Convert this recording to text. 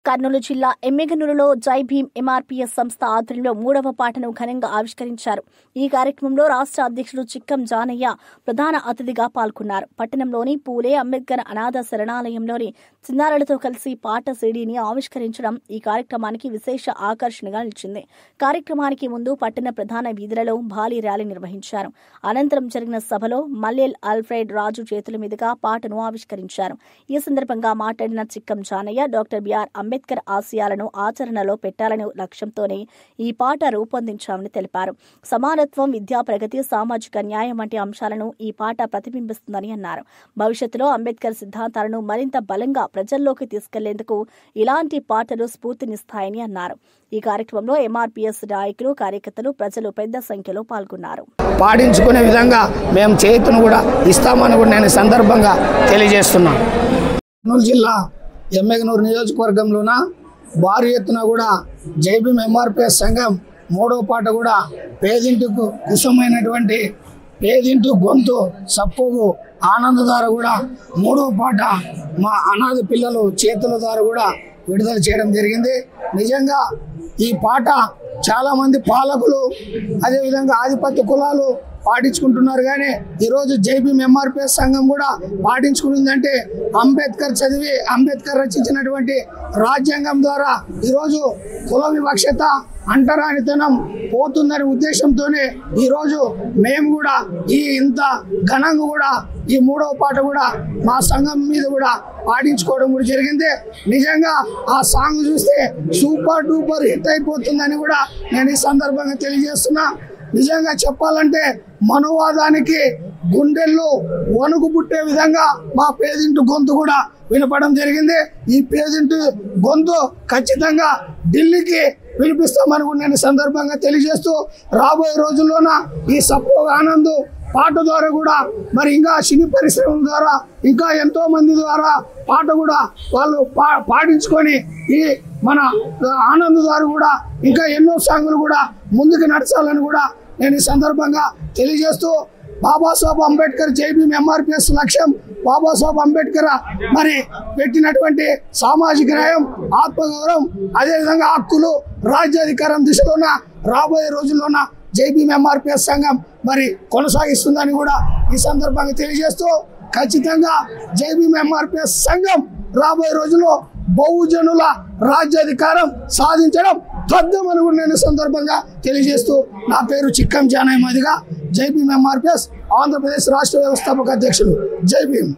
కర్నూలు జిల్లా ఎమ్మిగనూరులో జై భీమ్ ఎంఆర్పీఎస్ సంస్థ ఆధ్వర్యంలో 3వ పాటను ఘనంగా ఆవిష్కరించారు. ఈ కార్యక్రమంలో రాష్ట్ర అధ్యక్షుడు చిక్కం జానయ్య ప్రధాన అతిథిగా పాల్గొన్నారు. పట్టణంలోని పూలే అంబేద్కర్ అనాథ శరణాలయంలోని చిన్నారులతో కలిసి పాట సీడీని ఆవిష్కరించడం ఈ కార్యక్రమానికి విశేష ఆకర్షణగా నిలిచింది. కార్యక్రమానికి ముందు పట్టణ ప్రధాన వీధులలో భారీ ర్యాలీ నిర్వహించారు. అనంతరం జరిగిన సభలో మల్లెల్ ఆల్ఫ్రెడ్ రాజు చేతుల మీదుగా పాటను ఆవిష్కరించారు. ఈ సందర్భంగా మాట్లాడిన చిక్కం జానయ్య డాక్టర్ బిఆర్ అంబేద్కర్ ఆశయాలను ఆచరణలో పెట్టాలనే లక్ష్యంతోనే ఈ పాట రూపొందించామని తెలిపారు. సమానత్వం, విద్యా ప్రగతి, సామాజిక న్యాయం వంటి అంశాలను ఈ పాట ప్రతిబింబిస్తుందని అన్నారు. భవిష్యత్తులో అంబేద్కర్ సిద్ధాంతాలను మరింత బలంగా ప్రజల్లోకి తీసుకెళ్లేందుకు ఇలాంటి పాటలు స్ఫూర్తినిస్తాయని అన్నారు. ఈ కార్యక్రమంలో ఎంఆర్పీఎస్ నాయకులు, కార్యకర్తలు, ప్రజలు పెద్ద సంఖ్యలో పాల్గొన్నారు. పాటించుకునే విధంగా మేము చేతును కూడా ఇస్తామని కూడా నేను సందర్భంగా తెలియజేస్తున్నాను. కర్నూలు జిల్లా ఎమ్మిగనూరు నియోజకవర్గంలోన భారీ ఎత్తున కూడా జై భీమ్ ఎంఆర్పీఎస్ సంఘం 3వ పాట కూడా పేదింటికి కుశమైనటువంటి పేదింటి గొంతు సప్పుగు ఆనంద ద్వారా కూడా 3వ పాట మా అనాథ పిల్లలు చేతుల ద్వారా కూడా విడుదల చేయడం జరిగింది. నిజంగా ఈ పాట చాలామంది పాలకులు అదేవిధంగా ఆధిపత్య కులాలు పాటించుకుంటున్నారు. కానీ ఈరోజు జై భీమ్ ఎంఆర్పీఎస్ సంఘం కూడా పాటించుకుంటుందంటే అంబేద్కర్ చదివి అంబేద్కర్ రచించినటువంటి రాజ్యాంగం ద్వారా ఈరోజు కుల వివక్షత, అంటరానితనం పోతుందనే ఉద్దేశంతోనే ఈరోజు మేము కూడా ఇంత ఘనంగా కూడా ఈ 3వ పాట కూడా మా సంఘం మీద కూడా పాటించుకోవడం కూడా జరిగింది. నిజంగా ఆ సాంగ్ చూస్తే సూపర్ డూపర్ హిట్ అయిపోతుందని కూడా నేను ఈ సందర్భంగా తెలియజేస్తున్నా. నిజంగా చెప్పాలంటే మనోవాదానికి గుండెల్లో వణుకు పుట్టే విధంగా మా పేదింటి గొంతు కూడా వినపడడం జరిగింది. ఈ పేదింటి గొంతు ఖచ్చితంగా ఢిల్లీకి వినిపిస్తామని కూడా నేను సందర్భంగా తెలియజేస్తూ రాబోయే రోజుల్లోన ఈ సప్పోగ ఆనంద్ పాట ద్వారా కూడా మరి ఇంకా సినీ పరిశ్రమల ద్వారా ఇంకా ఎంతో మంది ద్వారా పాట కూడా వాళ్ళు పాటించుకొని ఈ మన ఆనంద్ ద్వారా కూడా ఇంకా ఎన్నో సాంగులు కూడా ముందుకు నడచాలని కూడా నేను ఈ సందర్భంగా తెలియజేస్తూ బాబాసాహెబ్ అంబేద్కర్ జై భీమ్ ఎంఆర్పీఎస్ లక్ష్యం బాబాసాహెబ్ అంబేద్కర్ మరి పెట్టినటువంటి సామాజిక న్యాయం, ఆత్మగౌరవం, అదేవిధంగా హక్కులు, రాజ్యాధికారం దిశలోన రాబోయే రోజుల్లోన జై భీమ్ ఎంఆర్పీఎస్ సంఘం మరి కొనసాగిస్తుందని కూడా ఈ సందర్భంగా తెలియజేస్తూ ఖచ్చితంగా జై భీమ్ ఎంఆర్పీఎస్ సంఘం రాబోయే రోజుల్లో బహుజనుల రాజ్యాధికారం సాధించడం తథ్యమని కూడా నేను సందర్భంగా తెలియజేస్తూ నా పేరు చిక్కం జానయ్య మాదిగా జై భీమ్ ఎంఆర్పీఎస్ ఆంధ్రప్రదేశ్ రాష్ట్ర వ్యవస్థాపక అధ్యక్షులు. జై భీమ్.